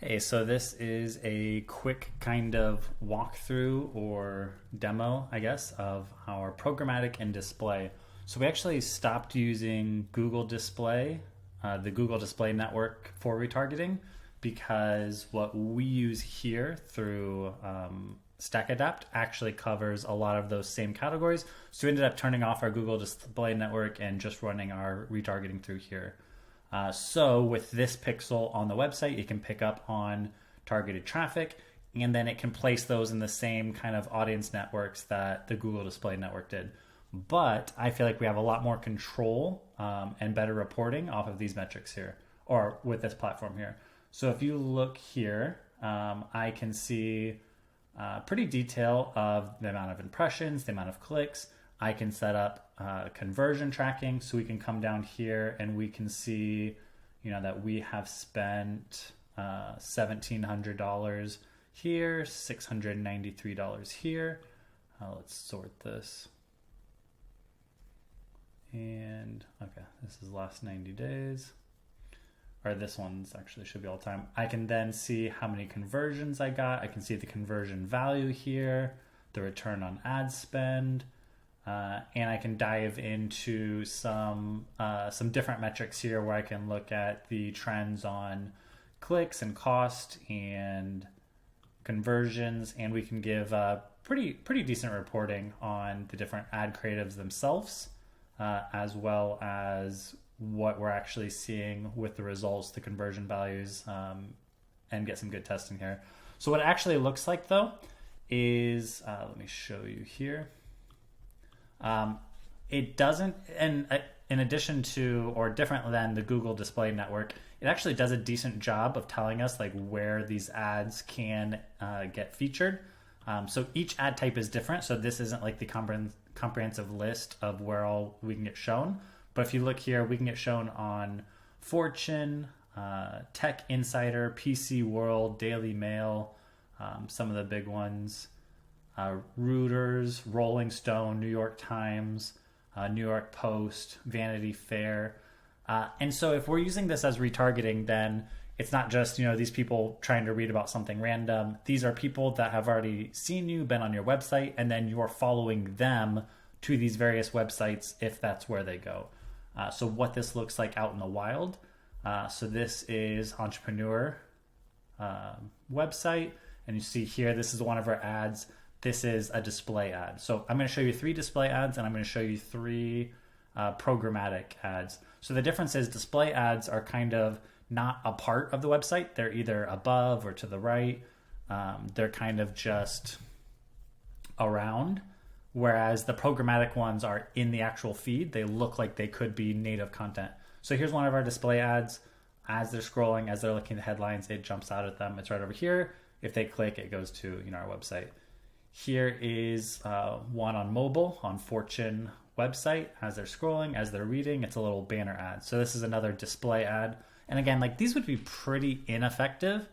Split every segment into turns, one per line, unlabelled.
Hey, so this is a quick kind of walkthrough or demo, I guess, of our programmatic and display. So we actually stopped using Google Display, the Google Display Network for retargeting, because what we use here through StackAdapt actually covers a lot of those same categories. So we ended up turning off our Google Display Network and just running our retargeting through here. So with this pixel on the website, you can pick up on targeted traffic, and then it can place those in the same kind of audience networks that the Google Display Network did. But I feel like we have a lot more control and better reporting off of these metrics here, or with this platform here. So if you look here, I can see pretty detail of the amount of impressions, the amount of clicks. I can set up conversion tracking, so we can come down here and we can see, that we have spent $1,700 here, $693 here. Let's sort this. And okay, this is last 90 days. Or this one's actually should be all time. I can then see how many conversions I got. I can see the conversion value here, the return on ad spend. And I can dive into some different metrics here where I can look at the trends on clicks and cost and conversions, and we can give pretty decent reporting on the different ad creatives themselves, as well as what we're actually seeing with the results, the conversion values, and get some good testing here. So what it actually looks like though is, let me show you here. It doesn't, and in addition to, or different than the Google Display Network, it actually does a decent job of telling us like where these ads can get featured. So each ad type is different. So this isn't like the comprehensive list of where all we can get shown. But if you look here, we can get shown on Fortune, Tech Insider, PC World, Daily Mail, some of the big ones. Reuters, Rolling Stone, New York Times, New York Post, Vanity Fair. And so if we're using this as retargeting, then it's not just, these people trying to read about something random. These are people that have already seen you, been on your website, and then you're following them to these various websites if that's where they go. So what this looks like out in the wild. So this is Entrepreneur website. And you see here, this is one of our ads. This is a display ad. So I'm going to show you 3 display ads, and I'm going to show you 3 programmatic ads. So the difference is display ads are kind of not a part of the website. They're either above or to the right. They're kind of just around, whereas the programmatic ones are in the actual feed. They look like they could be native content. So here's one of our display ads. As they're scrolling, as they're looking at the headlines, it jumps out at them. It's right over here. If they click, it goes to our website. Here is one on mobile, on Fortune website. As they're scrolling, as they're reading, it's a little banner ad. So this is another display ad. And again, like these would be pretty ineffective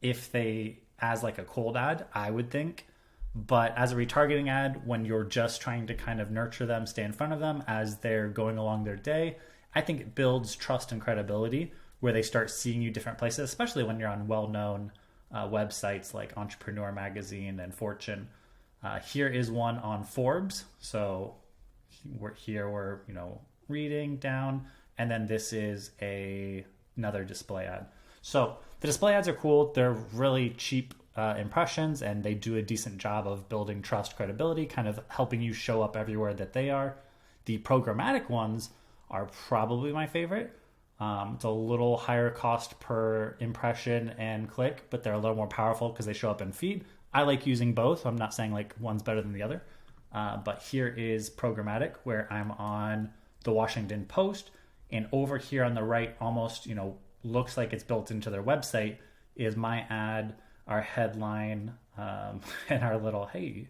if they, as like a cold ad, I would think. But as a retargeting ad, when you're just trying to kind of nurture them, stay in front of them as they're going along their day, I think it builds trust and credibility where they start seeing you different places, especially when you're on well-known websites like Entrepreneur Magazine and Fortune. Here is one on Forbes. So we're reading down, and then this is another display ad. So the display ads are cool. They're really cheap impressions, and they do a decent job of building trust, credibility, kind of helping you show up everywhere that they are. The programmatic ones are probably my favorite. It's a little higher cost per impression and click, but they're a little more powerful because they show up in feed. I like using both. I'm not saying like one's better than the other. But here is programmatic, where I'm on the Washington Post, and over here on the right, almost, looks like it's built into their website, is my ad, our headline, and our little, hey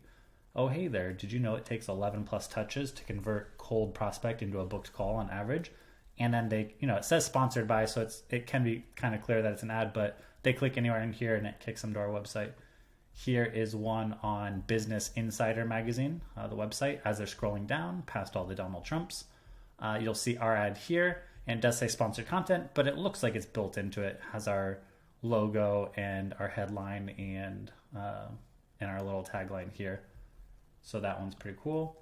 there, did you know it takes 11 plus touches to convert cold prospect into a booked call on average? And then they, it says sponsored by, so it can be kind of clear that it's an ad, but they click anywhere in here and it kicks them to our website. Here is one on Business Insider magazine, the website. As they're scrolling down past all the Donald Trumps, you'll see our ad here, and it does say sponsored content, but it looks like it's built into it. Has our logo and our headline and our little tagline here. So that one's pretty cool.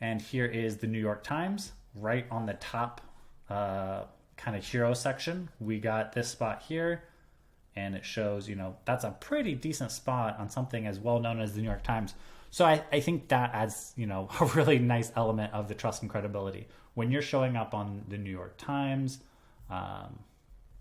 And here is the New York Times right on the top kind of hero section. We got this spot here, and it shows, that's a pretty decent spot on something as well known as the New York Times. So I think that adds, a really nice element of the trust and credibility. When you're showing up on the New York Times,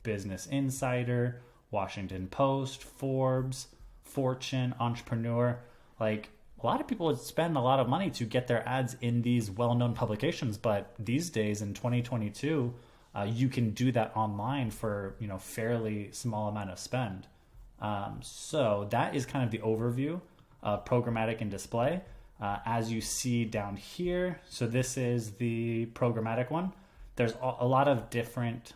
Business Insider, Washington Post, Forbes, Fortune, Entrepreneur, like a lot of people would spend a lot of money to get their ads in these well-known publications. But these days in 2022, you can do that online for, fairly small amount of spend. So that is kind of the overview of programmatic and display. As you see down here, so this is the programmatic one. There's a lot of different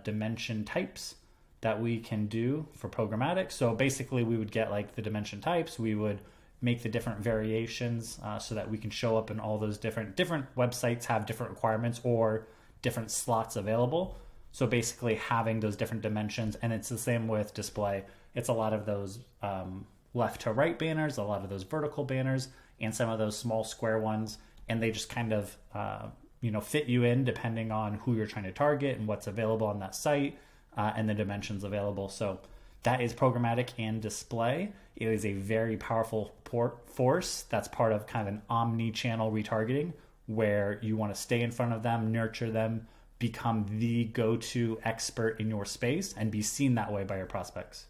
dimension types that we can do for programmatic. So basically we would get like the dimension types, we would make the different variations so that we can show up in all those different websites have different requirements or different slots available. So basically having those different dimensions, and it's the same with display. It's a lot of those left to right banners, a lot of those vertical banners, and some of those small square ones, and they just kind of fit you in depending on who you're trying to target and what's available on that site and the dimensions available. So that is programmatic and display. It is a very powerful force that's part of kind of an omni-channel retargeting, where you want to stay in front of them, nurture them, become the go-to expert in your space, and be seen that way by your prospects.